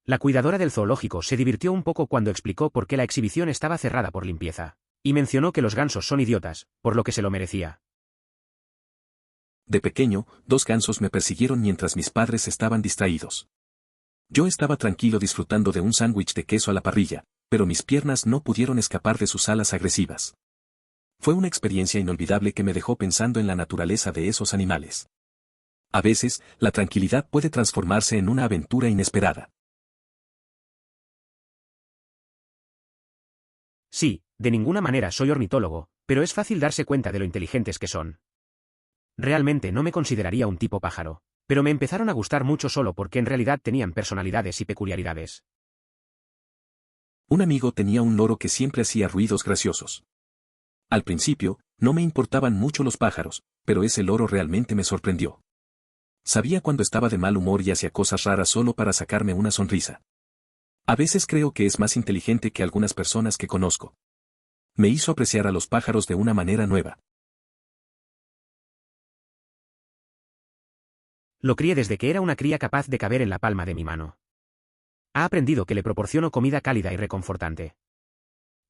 La cuidadora del zoológico se divirtió un poco cuando explicó por qué la exhibición estaba cerrada por limpieza, y mencionó que los gansos son idiotas, por lo que se lo merecía. De pequeño, 2 gansos me persiguieron mientras mis padres estaban distraídos. Yo estaba tranquilo disfrutando de un sándwich de queso a la parrilla, pero mis piernas no pudieron escapar de sus alas agresivas. Fue una experiencia inolvidable que me dejó pensando en la naturaleza de esos animales. A veces, la tranquilidad puede transformarse en una aventura inesperada. Sí, de ninguna manera soy ornitólogo, pero es fácil darse cuenta de lo inteligentes que son. Realmente no me consideraría un tipo pájaro, pero me empezaron a gustar mucho solo porque en realidad tenían personalidades y peculiaridades. Un amigo tenía un loro que siempre hacía ruidos graciosos. Al principio, no me importaban mucho los pájaros, pero ese loro realmente me sorprendió. Sabía cuando estaba de mal humor y hacía cosas raras solo para sacarme una sonrisa. A veces creo que es más inteligente que algunas personas que conozco. Me hizo apreciar a los pájaros de una manera nueva. Lo crié desde que era una cría capaz de caber en la palma de mi mano. Ha aprendido que le proporciono comida cálida y reconfortante.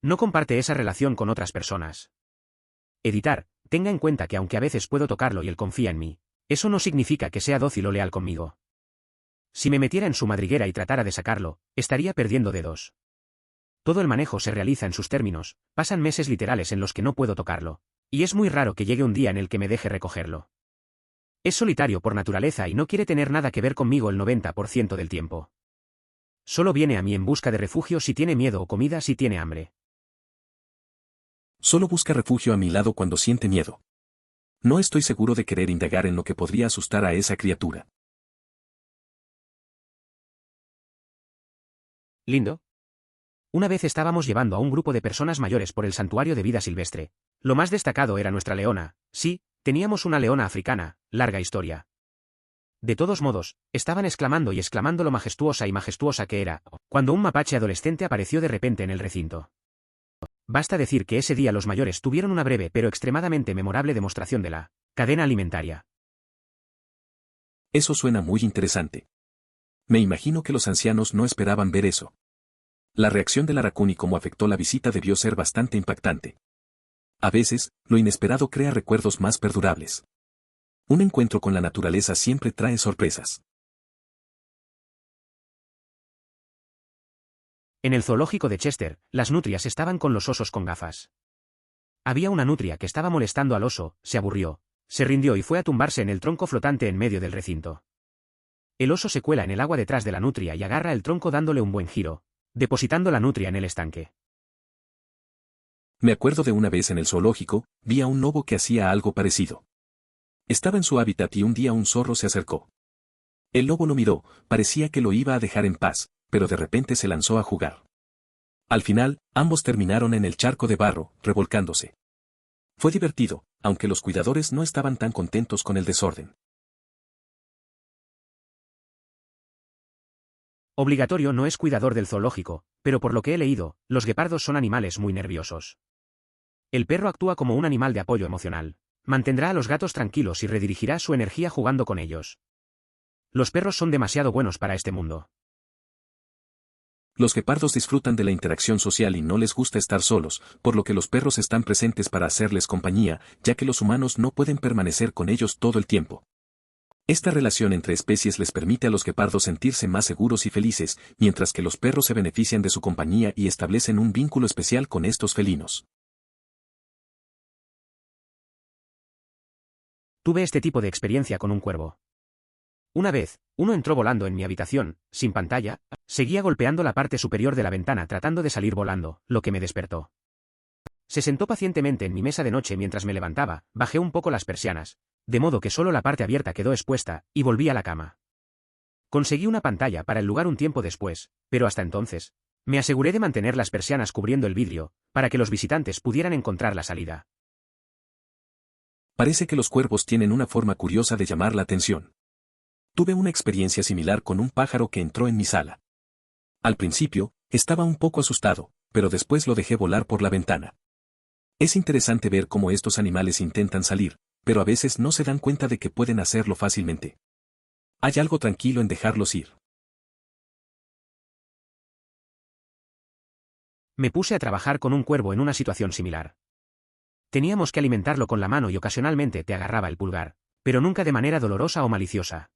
No comparte esa relación con otras personas. Editar, tenga en cuenta que aunque a veces puedo tocarlo y él confía en mí, eso no significa que sea dócil o leal conmigo. Si me metiera en su madriguera y tratara de sacarlo, estaría perdiendo dedos. Todo el manejo se realiza en sus términos, pasan meses literales en los que no puedo tocarlo, y es muy raro que llegue un día en el que me deje recogerlo. Es solitario por naturaleza y no quiere tener nada que ver conmigo el 90% del tiempo. Solo viene a mí en busca de refugio si tiene miedo o comida si tiene hambre. Solo busca refugio a mi lado cuando siente miedo. No estoy seguro de querer indagar en lo que podría asustar a esa criatura. Lindo. Una vez estábamos llevando a un grupo de personas mayores por el santuario de vida silvestre. Lo más destacado era nuestra leona. Sí, teníamos una leona africana, larga historia. De todos modos, estaban exclamando y exclamando lo majestuosa y majestuosa que era, cuando un mapache adolescente apareció de repente en el recinto. Basta decir que ese día los mayores tuvieron una breve pero extremadamente memorable demostración de la cadena alimentaria. Eso suena muy interesante. Me imagino que los ancianos no esperaban ver eso. La reacción del Aracún y cómo afectó la visita debió ser bastante impactante. A veces, lo inesperado crea recuerdos más perdurables. Un encuentro con la naturaleza siempre trae sorpresas. En el zoológico de Chester, las nutrias estaban con los osos con gafas. Había una nutria que estaba molestando al oso, se aburrió, se rindió y fue a tumbarse en el tronco flotante en medio del recinto. El oso se cuela en el agua detrás de la nutria y agarra el tronco dándole un buen giro, depositando la nutria en el estanque. Me acuerdo de una vez en el zoológico, vi a un lobo que hacía algo parecido. Estaba en su hábitat y un día un zorro se acercó. El lobo lo miró, parecía que lo iba a dejar en paz, pero de repente se lanzó a jugar. Al final, ambos terminaron en el charco de barro, revolcándose. Fue divertido, aunque los cuidadores no estaban tan contentos con el desorden. Obligatorio no es cuidador del zoológico, pero por lo que he leído, los guepardos son animales muy nerviosos. El perro actúa como un animal de apoyo emocional. Mantendrá a los gatos tranquilos y redirigirá su energía jugando con ellos. Los perros son demasiado buenos para este mundo. Los guepardos disfrutan de la interacción social y no les gusta estar solos, por lo que los perros están presentes para hacerles compañía, ya que los humanos no pueden permanecer con ellos todo el tiempo. Esta relación entre especies les permite a los guepardos sentirse más seguros y felices, mientras que los perros se benefician de su compañía y establecen un vínculo especial con estos felinos. Tuve este tipo de experiencia con un cuervo. Una vez, uno entró volando en mi habitación, sin pantalla, seguía golpeando la parte superior de la ventana tratando de salir volando, lo que me despertó. Se sentó pacientemente en mi mesa de noche mientras me levantaba, bajé un poco las persianas, de modo que solo la parte abierta quedó expuesta, y volví a la cama. Conseguí una pantalla para el lugar un tiempo después, pero hasta entonces, me aseguré de mantener las persianas cubriendo el vidrio, para que los visitantes pudieran encontrar la salida. Parece que los cuervos tienen una forma curiosa de llamar la atención. Tuve una experiencia similar con un pájaro que entró en mi sala. Al principio, estaba un poco asustado, pero después lo dejé volar por la ventana. Es interesante ver cómo estos animales intentan salir, pero a veces no se dan cuenta de que pueden hacerlo fácilmente. Hay algo tranquilo en dejarlos ir. Me puse a trabajar con un cuervo en una situación similar. Teníamos que alimentarlo con la mano y ocasionalmente te agarraba el pulgar, pero nunca de manera dolorosa o maliciosa.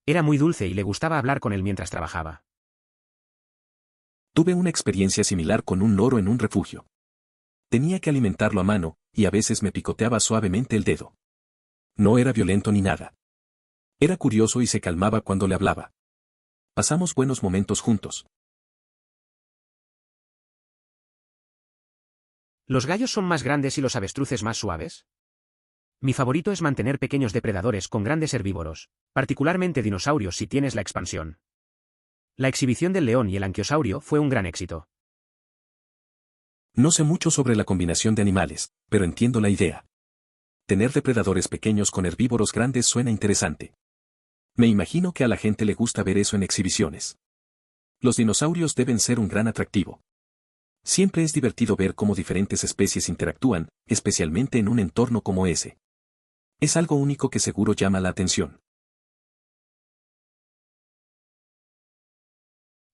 Era muy dulce y le gustaba hablar con él mientras trabajaba. Tuve una experiencia similar con un loro en un refugio. Tenía que alimentarlo a mano, y a veces me picoteaba suavemente el dedo. No era violento ni nada. Era curioso y se calmaba cuando le hablaba. Pasamos buenos momentos juntos. ¿Los gallos son más grandes y los avestruces más suaves? Mi favorito es mantener pequeños depredadores con grandes herbívoros, particularmente dinosaurios si tienes la expansión. La exhibición del león y el anquiosaurio fue un gran éxito. No sé mucho sobre la combinación de animales, pero entiendo la idea. Tener depredadores pequeños con herbívoros grandes suena interesante. Me imagino que a la gente le gusta ver eso en exhibiciones. Los dinosaurios deben ser un gran atractivo. Siempre es divertido ver cómo diferentes especies interactúan, especialmente en un entorno como ese. Es algo único que seguro llama la atención.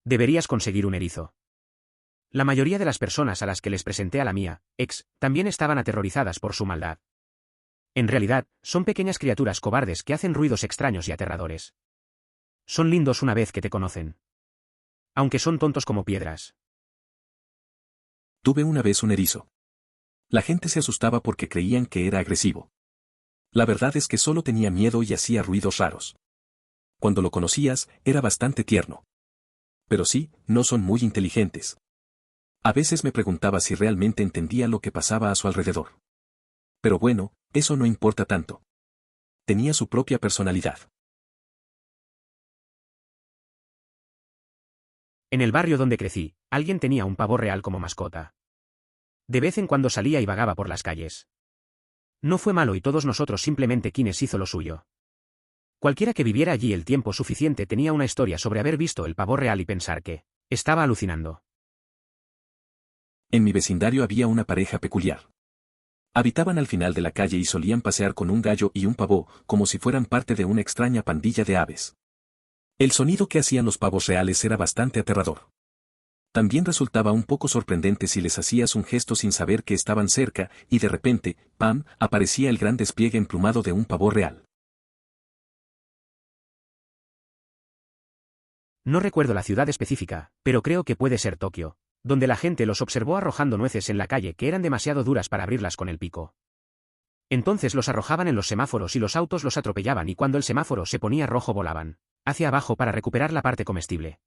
Deberías conseguir un erizo. La mayoría de las personas a las que les presenté a la mía, también estaban aterrorizadas por su maldad. En realidad, son pequeñas criaturas cobardes que hacen ruidos extraños y aterradores. Son lindos una vez que te conocen. Aunque son tontos como piedras. Tuve una vez un erizo. La gente se asustaba porque creían que era agresivo. La verdad es que solo tenía miedo y hacía ruidos raros. Cuando lo conocías, era bastante tierno. Pero sí, no son muy inteligentes. A veces me preguntaba si realmente entendía lo que pasaba a su alrededor. Pero bueno, eso no importa tanto. Tenía su propia personalidad. En el barrio donde crecí, alguien tenía un pavo real como mascota. De vez en cuando salía y vagaba por las calles. No fue malo y todos nosotros simplemente quienes hizo lo suyo. Cualquiera que viviera allí el tiempo suficiente tenía una historia sobre haber visto el pavo real y pensar que estaba alucinando. En mi vecindario había una pareja peculiar. Habitaban al final de la calle y solían pasear con un gallo y un pavo, como si fueran parte de una extraña pandilla de aves. El sonido que hacían los pavos reales era bastante aterrador. También resultaba un poco sorprendente si les hacías un gesto sin saber que estaban cerca, y de repente, ¡pam!, aparecía el gran despliegue emplumado de un pavo real. No recuerdo la ciudad específica, pero creo que puede ser Tokio, donde la gente los observó arrojando nueces en la calle que eran demasiado duras para abrirlas con el pico. Entonces los arrojaban en los semáforos y los autos los atropellaban y cuando el semáforo se ponía rojo volaban hacia abajo para recuperar la parte comestible.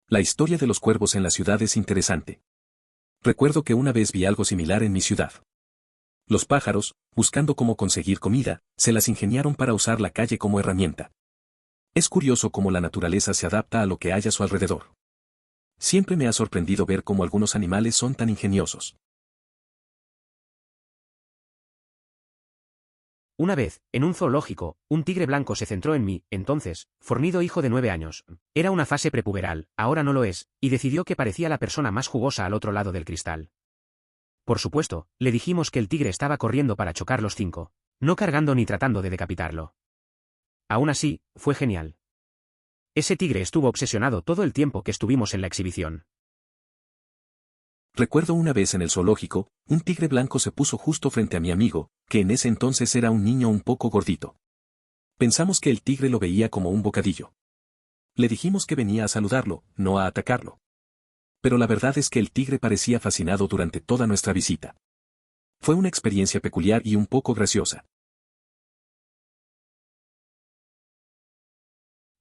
La historia de los cuervos en la ciudad es interesante. Recuerdo que una vez vi algo similar en mi ciudad. Los pájaros, buscando cómo conseguir comida, se las ingeniaron para usar la calle como herramienta. Es curioso cómo la naturaleza se adapta a lo que hay a su alrededor. Siempre me ha sorprendido ver cómo algunos animales son tan ingeniosos. Una vez, en un zoológico, un tigre blanco se centró en mí, entonces, fornido hijo de 9 años. Era una fase prepuberal, ahora no lo es, y decidió que parecía la persona más jugosa al otro lado del cristal. Por supuesto, le dijimos que el tigre estaba corriendo para chocar los 5, no cargando ni tratando de decapitarlo. Aún así, fue genial. Ese tigre estuvo obsesionado todo el tiempo que estuvimos en la exhibición. Recuerdo una vez en el zoológico, un tigre blanco se puso justo frente a mi amigo, que en ese entonces era un niño un poco gordito. Pensamos que el tigre lo veía como un bocadillo. Le dijimos que venía a saludarlo, no a atacarlo. Pero la verdad es que el tigre parecía fascinado durante toda nuestra visita. Fue una experiencia peculiar y un poco graciosa.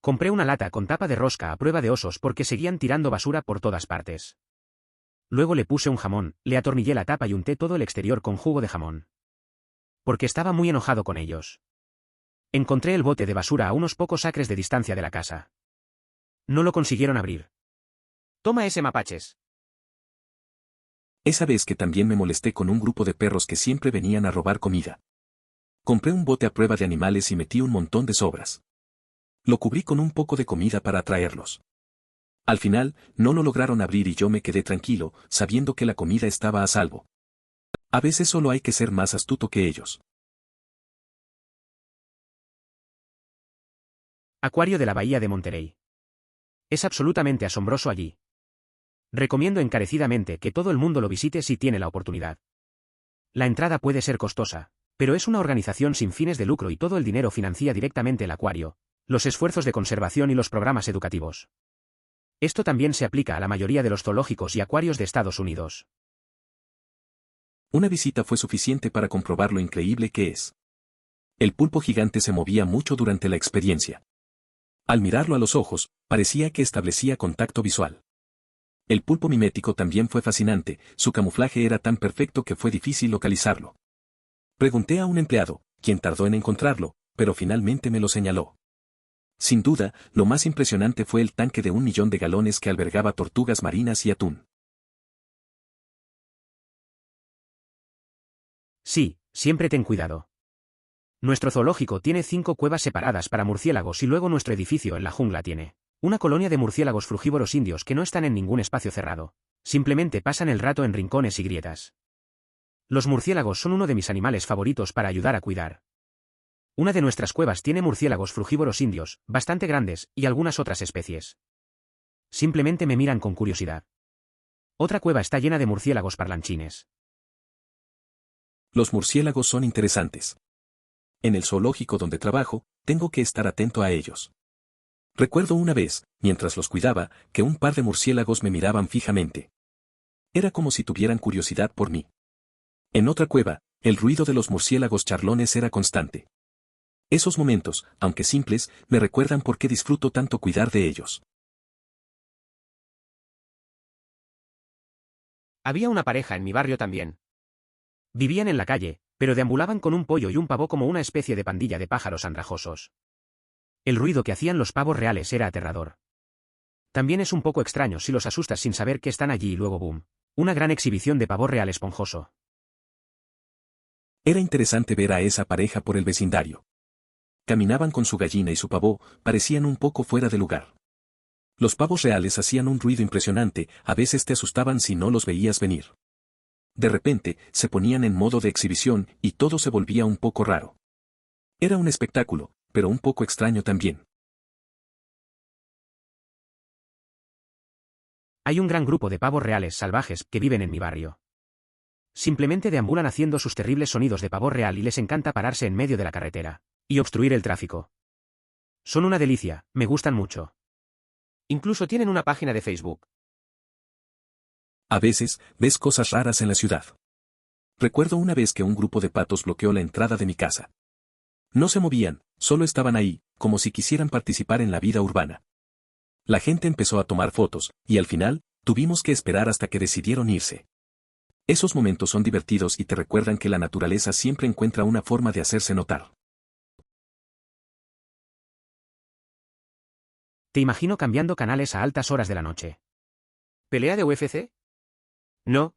Compré una lata con tapa de rosca a prueba de osos porque seguían tirando basura por todas partes. Luego le puse un jamón, le atornillé la tapa y unté todo el exterior con jugo de jamón. Porque estaba muy enojado con ellos. Encontré el bote de basura a unos pocos acres de distancia de la casa. No lo consiguieron abrir. Toma ese, mapaches. Esa vez que también me molesté con un grupo de perros que siempre venían a robar comida. Compré un bote a prueba de animales y metí un montón de sobras. Lo cubrí con un poco de comida para atraerlos. Al final, no lo lograron abrir y yo me quedé tranquilo, sabiendo que la comida estaba a salvo. A veces solo hay que ser más astuto que ellos. Acuario de la Bahía de Monterey. Es absolutamente asombroso allí. Recomiendo encarecidamente que todo el mundo lo visite si tiene la oportunidad. La entrada puede ser costosa, pero es una organización sin fines de lucro y todo el dinero financia directamente el acuario, los esfuerzos de conservación y los programas educativos. Esto también se aplica a la mayoría de los zoológicos y acuarios de Estados Unidos. Una visita fue suficiente para comprobar lo increíble que es. El pulpo gigante se movía mucho durante la experiencia. Al mirarlo a los ojos, parecía que establecía contacto visual. El pulpo mimético también fue fascinante, su camuflaje era tan perfecto que fue difícil localizarlo. Pregunté a un empleado, quien tardó en encontrarlo, pero finalmente me lo señaló. Sin duda, lo más impresionante fue el tanque de 1.000.000 de galones que albergaba tortugas marinas y atún. Sí, siempre ten cuidado. Nuestro zoológico tiene 5 cuevas separadas para murciélagos y luego nuestro edificio en la jungla tiene una colonia de murciélagos frugívoros indios que no están en ningún espacio cerrado. Simplemente pasan el rato en rincones y grietas. Los murciélagos son uno de mis animales favoritos para ayudar a cuidar. Una de nuestras cuevas tiene murciélagos frugívoros indios, bastante grandes, y algunas otras especies. Simplemente me miran con curiosidad. Otra cueva está llena de murciélagos parlanchines. Los murciélagos son interesantes. En el zoológico donde trabajo, tengo que estar atento a ellos. Recuerdo una vez, mientras los cuidaba, que un par de murciélagos me miraban fijamente. Era como si tuvieran curiosidad por mí. En otra cueva, el ruido de los murciélagos charlones era constante. Esos momentos, aunque simples, me recuerdan por qué disfruto tanto cuidar de ellos. Había una pareja en mi barrio también. Vivían en la calle, pero deambulaban con un pollo y un pavo como una especie de pandilla de pájaros andrajosos. El ruido que hacían los pavos reales era aterrador. También es un poco extraño si los asustas sin saber que están allí y luego boom. Una gran exhibición de pavo real esponjoso. Era interesante ver a esa pareja por el vecindario. Caminaban con su gallina y su pavo, parecían un poco fuera de lugar. Los pavos reales hacían un ruido impresionante, a veces te asustaban si no los veías venir. De repente, se ponían en modo de exhibición y todo se volvía un poco raro. Era un espectáculo, pero un poco extraño también. Hay un gran grupo de pavos reales salvajes que viven en mi barrio. Simplemente deambulan haciendo sus terribles sonidos de pavo real y les encanta pararse en medio de la carretera y obstruir el tráfico. Son una delicia, me gustan mucho. Incluso tienen una página de Facebook. A veces, ves cosas raras en la ciudad. Recuerdo una vez que un grupo de patos bloqueó la entrada de mi casa. No se movían, solo estaban ahí, como si quisieran participar en la vida urbana. La gente empezó a tomar fotos, y al final, tuvimos que esperar hasta que decidieron irse. Esos momentos son divertidos y te recuerdan que la naturaleza siempre encuentra una forma de hacerse notar. Te imagino cambiando canales a altas horas de la noche. ¿Pelea de UFC? No.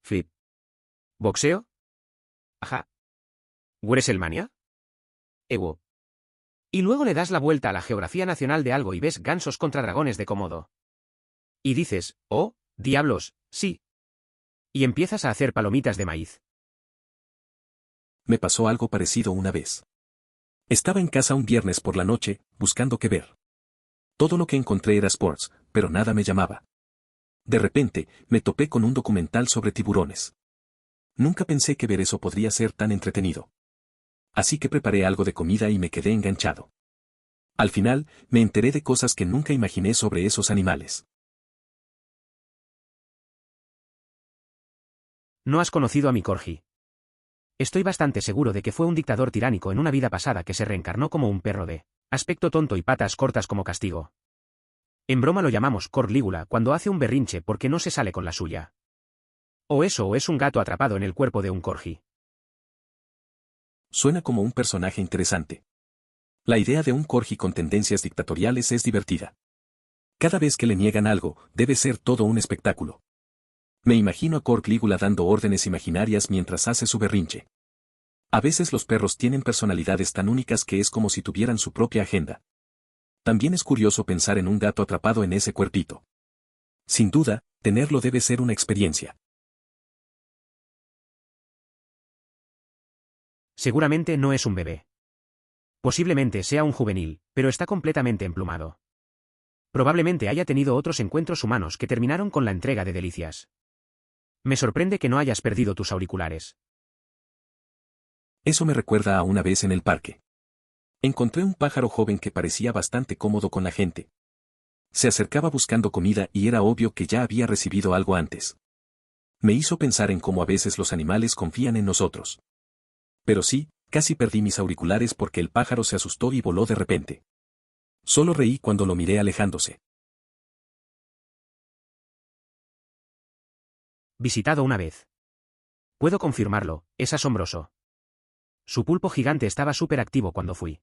Flip. ¿Boxeo? Ajá. ¿WrestleMania? Ewo. Y luego le das la vuelta a la geografía nacional de algo y ves gansos contra dragones de Komodo. Y dices, oh, diablos, sí. Y empiezas a hacer palomitas de maíz. Me pasó algo parecido una vez. Estaba en casa un viernes por la noche, buscando qué ver. Todo lo que encontré era sports, pero nada me llamaba. De repente, me topé con un documental sobre tiburones. Nunca pensé que ver eso podría ser tan entretenido. Así que preparé algo de comida y me quedé enganchado. Al final, me enteré de cosas que nunca imaginé sobre esos animales. No has conocido a mi corgi. Estoy bastante seguro de que fue un dictador tiránico en una vida pasada que se reencarnó como un perro de aspecto tonto y patas cortas como castigo. En broma lo llamamos Corlígula cuando hace un berrinche porque no se sale con la suya. O eso o es un gato atrapado en el cuerpo de un corgi. Suena como un personaje interesante. La idea de un corgi con tendencias dictatoriales es divertida. Cada vez que le niegan algo, debe ser todo un espectáculo. Me imagino a Corlígula dando órdenes imaginarias mientras hace su berrinche. A veces los perros tienen personalidades tan únicas que es como si tuvieran su propia agenda. También es curioso pensar en un gato atrapado en ese cuerpito. Sin duda, tenerlo debe ser una experiencia. Seguramente no es un bebé. Posiblemente sea un juvenil, pero está completamente emplumado. Probablemente haya tenido otros encuentros humanos que terminaron con la entrega de delicias. Me sorprende que no hayas perdido tus auriculares. Eso me recuerda a una vez en el parque. Encontré un pájaro joven que parecía bastante cómodo con la gente. Se acercaba buscando comida y era obvio que ya había recibido algo antes. Me hizo pensar en cómo a veces los animales confían en nosotros. Pero sí, casi perdí mis auriculares porque el pájaro se asustó y voló de repente. Solo reí cuando lo miré alejándose. Visitado una vez. Puedo confirmarlo, es asombroso. Su pulpo gigante estaba súper activo cuando fui.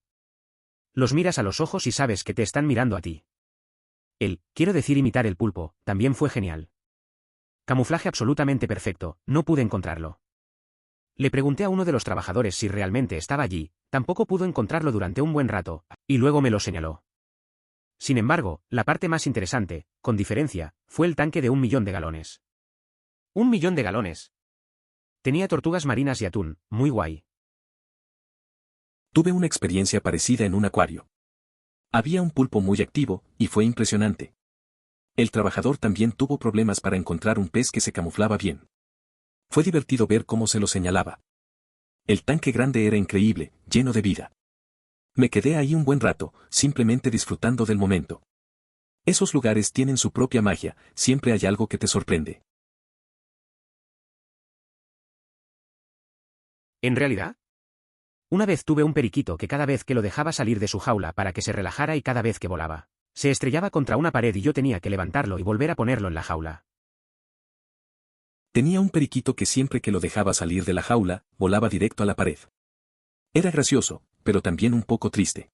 Los miras a los ojos y sabes que te están mirando a ti. Quiero decir imitar el pulpo, también fue genial. Camuflaje absolutamente perfecto, no pude encontrarlo. Le pregunté a uno de los trabajadores si realmente estaba allí, tampoco pudo encontrarlo durante un buen rato, y luego me lo señaló. Sin embargo, la parte más interesante, con diferencia, fue el tanque de 1.000.000 de galones. 1.000.000 de galones. Tenía tortugas marinas y atún, muy guay. Tuve una experiencia parecida en un acuario. Había un pulpo muy activo, y fue impresionante. El trabajador también tuvo problemas para encontrar un pez que se camuflaba bien. Fue divertido ver cómo se lo señalaba. El tanque grande era increíble, lleno de vida. Me quedé ahí un buen rato, simplemente disfrutando del momento. Esos lugares tienen su propia magia, siempre hay algo que te sorprende. ¿En realidad? Una vez tuve un periquito que cada vez que lo dejaba salir de su jaula para que se relajara y cada vez que volaba, se estrellaba contra una pared y yo tenía que levantarlo y volver a ponerlo en la jaula. Tenía un periquito que siempre que lo dejaba salir de la jaula, volaba directo a la pared. Era gracioso, pero también un poco triste.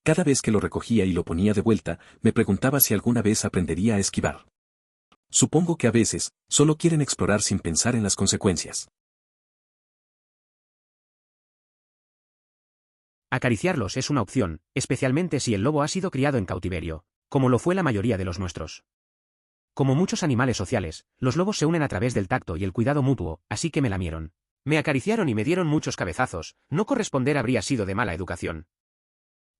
Cada vez que lo recogía y lo ponía de vuelta, me preguntaba si alguna vez aprendería a esquivar. Supongo que a veces, solo quieren explorar sin pensar en las consecuencias. Acariciarlos es una opción, especialmente si el lobo ha sido criado en cautiverio, como lo fue la mayoría de los nuestros. Como muchos animales sociales, los lobos se unen a través del tacto y el cuidado mutuo, así que me lamieron. Me acariciaron y me dieron muchos cabezazos, no corresponder habría sido de mala educación.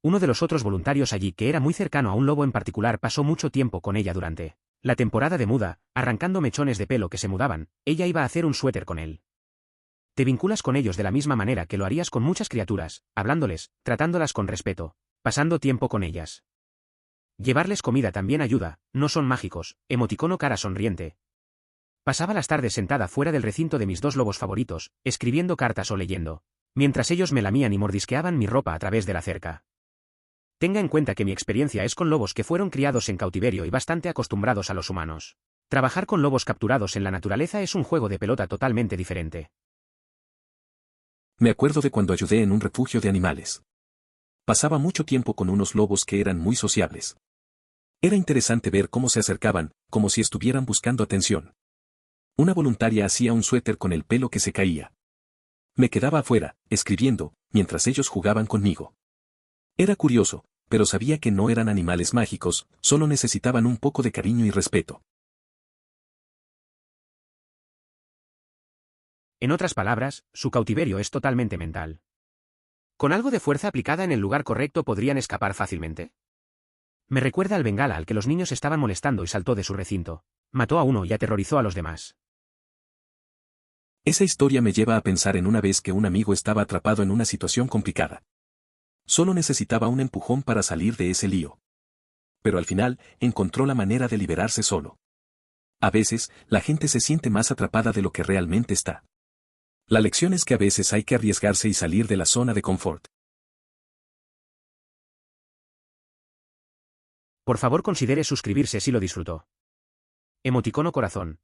Uno de los otros voluntarios allí que era muy cercano a un lobo en particular pasó mucho tiempo con ella durante la temporada de muda, arrancando mechones de pelo que se mudaban, ella iba a hacer un suéter con él. Te vinculas con ellos de la misma manera que lo harías con muchas criaturas, hablándoles, tratándolas con respeto, pasando tiempo con ellas. Llevarles comida también ayuda, no son mágicos, emoticono cara sonriente. Pasaba las tardes sentada fuera del recinto de mis dos lobos favoritos, escribiendo cartas o leyendo, mientras ellos me lamían y mordisqueaban mi ropa a través de la cerca. Tenga en cuenta que mi experiencia es con lobos que fueron criados en cautiverio y bastante acostumbrados a los humanos. Trabajar con lobos capturados en la naturaleza es un juego de pelota totalmente diferente. Me acuerdo de cuando ayudé en un refugio de animales. Pasaba mucho tiempo con unos lobos que eran muy sociables. Era interesante ver cómo se acercaban, como si estuvieran buscando atención. Una voluntaria hacía un suéter con el pelo que se caía. Me quedaba afuera, escribiendo, mientras ellos jugaban conmigo. Era curioso, pero sabía que no eran animales mágicos, solo necesitaban un poco de cariño y respeto. En otras palabras, su cautiverio es totalmente mental. ¿Con algo de fuerza aplicada en el lugar correcto podrían escapar fácilmente? Me recuerda al bengala al que los niños estaban molestando y saltó de su recinto. Mató a uno y aterrorizó a los demás. Esa historia me lleva a pensar en una vez que un amigo estaba atrapado en una situación complicada. Solo necesitaba un empujón para salir de ese lío. Pero al final, encontró la manera de liberarse solo. A veces, la gente se siente más atrapada de lo que realmente está. La lección es que a veces hay que arriesgarse y salir de la zona de confort. Por favor considere suscribirse si lo disfrutó. Emoticono corazón.